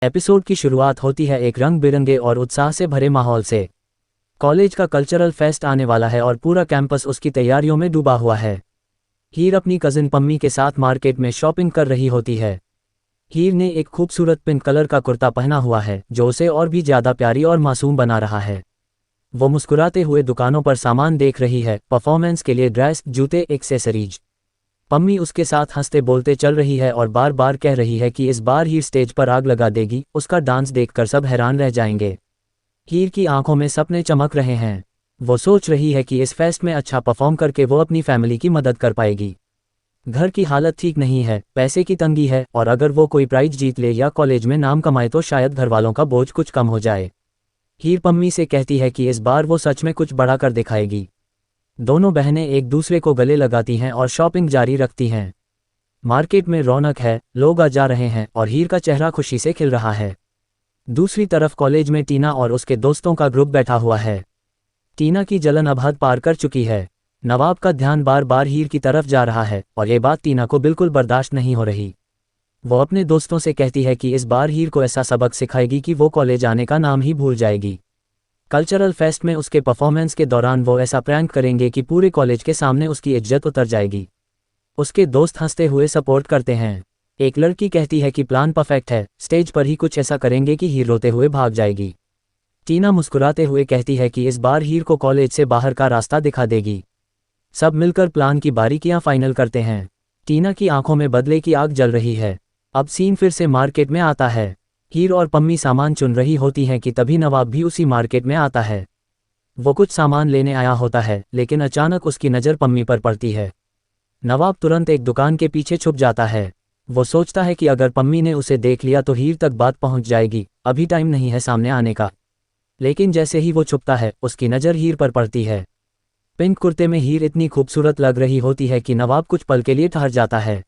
Episode की शुरुआत होती है एक रंग बिरंगे और उत्साह से भरे माहौल से। कॉलेज का कल्चरल फेस्ट आने वाला है और पूरा कैंपस उसकी तैयारियों में डूबा हुआ है। हीर अपनी कजिन पम्मी के साथ मार्केट में शॉपिंग कर रही होती है। हीर ने एक खूबसूरत पिंक कलर का कुर्ता पहना हुआ है जो उसे और भी ज़्यादा प्यारी और मासूम बना रहा है। वो मुस्कुराते हुए दुकानों पर सामान देख रही है, परफॉर्मेंस के लिए ड्रेस, जूते, एक्सेसरीज। पम्मी उसके साथ हंसते बोलते चल रही है और बार बार कह रही है कि इस बार हीर स्टेज पर आग लगा देगी, उसका डांस देखकर सब हैरान रह जाएंगे। हीर की आंखों में सपने चमक रहे हैं। वो सोच रही है कि इस फेस्ट में अच्छा परफॉर्म करके वो अपनी फैमिली की मदद कर पाएगी। घर की हालत ठीक नहीं है, पैसे की तंगी है और अगर वो कोई प्राइज जीत ले या कॉलेज में नाम कमाए तो शायद घरवालों का बोझ कुछ कम हो जाए। हीर पम्मी से कहती है कि इस बार वो सच में कुछ बड़ा कर दिखाएगी। दोनों बहनें एक दूसरे को गले लगाती हैं और शॉपिंग जारी रखती हैं। मार्केट में रौनक है, लोग आ जा रहे हैं और हीर का चेहरा खुशी से खिल रहा है। दूसरी तरफ कॉलेज में टीना और उसके दोस्तों का ग्रुप बैठा हुआ है। टीना की जलन अब हद पार कर चुकी है। नवाब का ध्यान बार बार हीर की तरफ जा रहा है और ये बात टीना को बिल्कुल बर्दाश्त नहीं हो रही। वो अपने दोस्तों से कहती है कि इस बार हीर को ऐसा सबक सिखाएगी कि वो कॉलेज आने का नाम ही भूल जाएगी। कल्चरल फेस्ट में उसके परफॉर्मेंस के दौरान वो ऐसा प्रैंक करेंगे कि पूरे कॉलेज के सामने उसकी इज्जत उतर जाएगी। उसके दोस्त हंसते हुए सपोर्ट करते हैं। एक लड़की कहती है कि प्लान परफेक्ट है, स्टेज पर ही कुछ ऐसा करेंगे कि हीर रोते हुए भाग जाएगी। टीना मुस्कुराते हुए कहती है कि इस बार हीर को कॉलेज से बाहर का रास्ता दिखा देगी। सब मिलकर प्लान की बारीकियां फाइनल करते हैं। टीना की आंखों में बदले की आग जल रही है। अब सीन फिर से मार्केट में आता है। हीर और पम्मी सामान चुन रही होती हैं कि तभी नवाब भी उसी मार्केट में आता है। वो कुछ सामान लेने आया होता है लेकिन अचानक उसकी नज़र पम्मी पर पड़ती है। नवाब तुरंत एक दुकान के पीछे छुप जाता है। वो सोचता है कि अगर पम्मी ने उसे देख लिया तो हीर तक बात पहुंच जाएगी, अभी टाइम नहीं है सामने आने का। लेकिन जैसे ही वो छुपता है उसकी नज़र हीर पर पड़ती है। पिंक कुर्ते में हीर इतनी खूबसूरत लग रही होती है कि नवाब कुछ पल के लिए ठहर जाता है।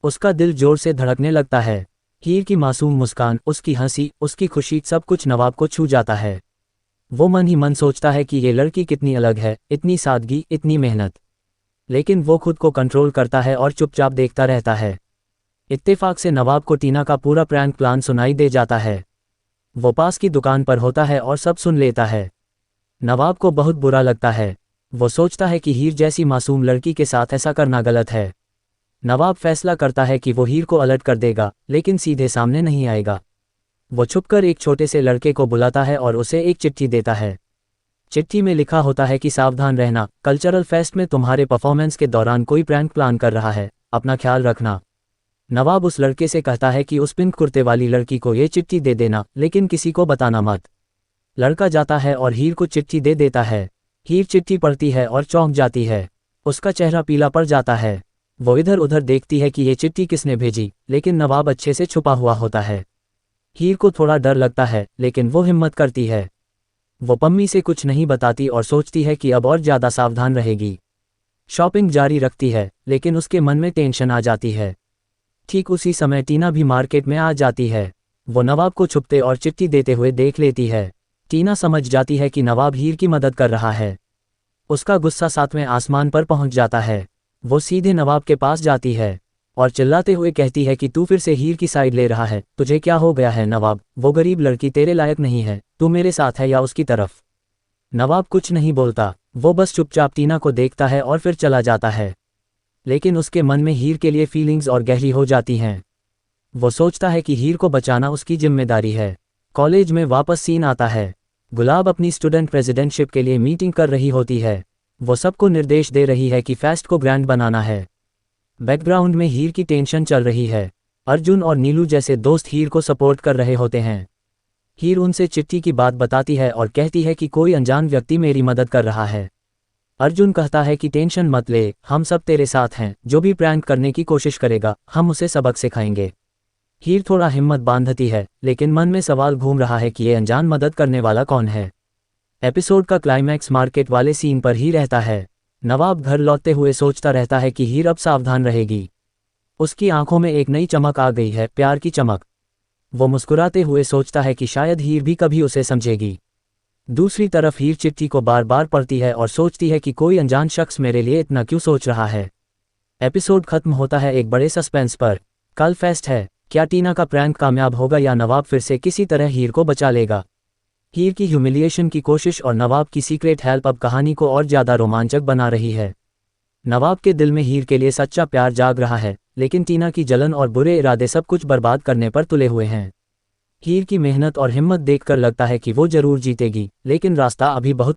उसका दिल जोर से धड़कने लगता है। हीर की मासूम मुस्कान, उसकी हंसी, उसकी खुशी, सब कुछ नवाब को छू जाता है। वो मन ही मन सोचता है कि ये लड़की कितनी अलग है, इतनी सादगी, इतनी मेहनत। लेकिन वो खुद को कंट्रोल करता है और चुपचाप देखता रहता है। इत्तेफाक से नवाब को टीना का पूरा प्रैंक प्लान सुनाई दे जाता है। वो पास की दुकान पर होता है और सब सुन लेता है। नवाब को बहुत बुरा लगता है। वो सोचता है कि हीर जैसी मासूम लड़की के साथ ऐसा करना गलत है। नवाब फैसला करता है कि वो हीर को अलर्ट कर देगा, लेकिन सीधे सामने नहीं आएगा। वो छुपकर एक छोटे से लड़के को बुलाता है और उसे एक चिट्ठी देता है। चिट्ठी में लिखा होता है कि सावधान रहना, कल्चरल फेस्ट में तुम्हारे परफॉर्मेंस के दौरान कोई प्रैंक प्लान कर रहा है, अपना ख्याल रखना। नवाब उस लड़के से कहता है कि उस पिंक कुर्ते वाली लड़की को ये चिट्ठी दे देना, लेकिन किसी को बताना मत। लड़का जाता है और हीर को चिट्ठी दे देता है। हीर चिट्ठी पढ़ती है और चौंक जाती है। उसका चेहरा पीला पड़ जाता है। वो इधर उधर देखती है कि ये चिट्ठी किसने भेजी, लेकिन नवाब अच्छे से छुपा हुआ होता है। हीर को थोड़ा डर लगता है लेकिन वो हिम्मत करती है। वो पम्मी से कुछ नहीं बताती और सोचती है कि अब और ज़्यादा सावधान रहेगी। शॉपिंग जारी रखती है लेकिन उसके मन में टेंशन आ जाती है। ठीक उसी समय टीना भी मार्केट में आ जाती है। वो नवाब को छुपते और चिट्ठी देते हुए देख लेती है। टीना समझ जाती है कि नवाब हीर की मदद कर रहा है। उसका गुस्सा सातवें आसमान पर पहुंच जाता है। वो सीधे नवाब के पास जाती है और चिल्लाते हुए कहती है कि तू फिर से हीर की साइड ले रहा है, तुझे क्या हो गया है नवाब, वो गरीब लड़की तेरे लायक नहीं है, तू मेरे साथ है या उसकी तरफ। नवाब कुछ नहीं बोलता, वो बस चुपचाप टीना को देखता है और फिर चला जाता है। लेकिन उसके मन में हीर के लिए फीलिंग्स और गहरी हो जाती हैं। वो सोचता है कि हीर को बचाना उसकी जिम्मेदारी है। कॉलेज में वापस सीन आता है। गुलाब अपनी स्टूडेंट प्रेसिडेंटशिप के लिए मीटिंग कर रही होती है। वो सबको निर्देश दे रही है कि फेस्ट को ग्रैंड बनाना है। बैकग्राउंड में हीर की टेंशन चल रही है। अर्जुन और नीलू जैसे दोस्त हीर को सपोर्ट कर रहे होते हैं। हीर उनसे चिट्ठी की बात बताती है और कहती है कि कोई अनजान व्यक्ति मेरी मदद कर रहा है। अर्जुन कहता है कि टेंशन मत ले, हम सब तेरे साथ हैं, जो भी प्रैंक करने की कोशिश करेगा हम उसे सबक सिखाएंगे। हीर थोड़ा हिम्मत बांधती है लेकिन मन में सवाल घूम रहा है कि ये अनजान मदद करने वाला कौन है। एपिसोड का क्लाइमैक्स मार्केट वाले सीन पर ही रहता है। नवाब घर लौटते हुए सोचता रहता है कि हीर अब सावधान रहेगी। उसकी आंखों में एक नई चमक आ गई है, प्यार की चमक। वो मुस्कुराते हुए सोचता है कि शायद हीर भी कभी उसे समझेगी। दूसरी तरफ हीर चिट्ठी को बार बार पढ़ती है और सोचती है कि कोई अनजान शख्स मेरे लिए इतना क्यों सोच रहा है। एपिसोड खत्म होता है एक बड़े सस्पेंस पर। कल फेस्ट है, क्या टीना का प्रैंक कामयाब होगा या नवाब फिर से किसी तरह हीर को बचा लेगा? हीर की ह्यूमिलिएशन की कोशिश और नवाब की सीक्रेट हेल्प अब कहानी को और ज़्यादा रोमांचक बना रही है। नवाब के दिल में हीर के लिए सच्चा प्यार जाग रहा है, लेकिन टीना की जलन और बुरे इरादे सब कुछ बर्बाद करने पर तुले हुए हैं। हीर की मेहनत और हिम्मत देखकर लगता है कि वो जरूर जीतेगी, लेकिन रास्ता अभी बहुत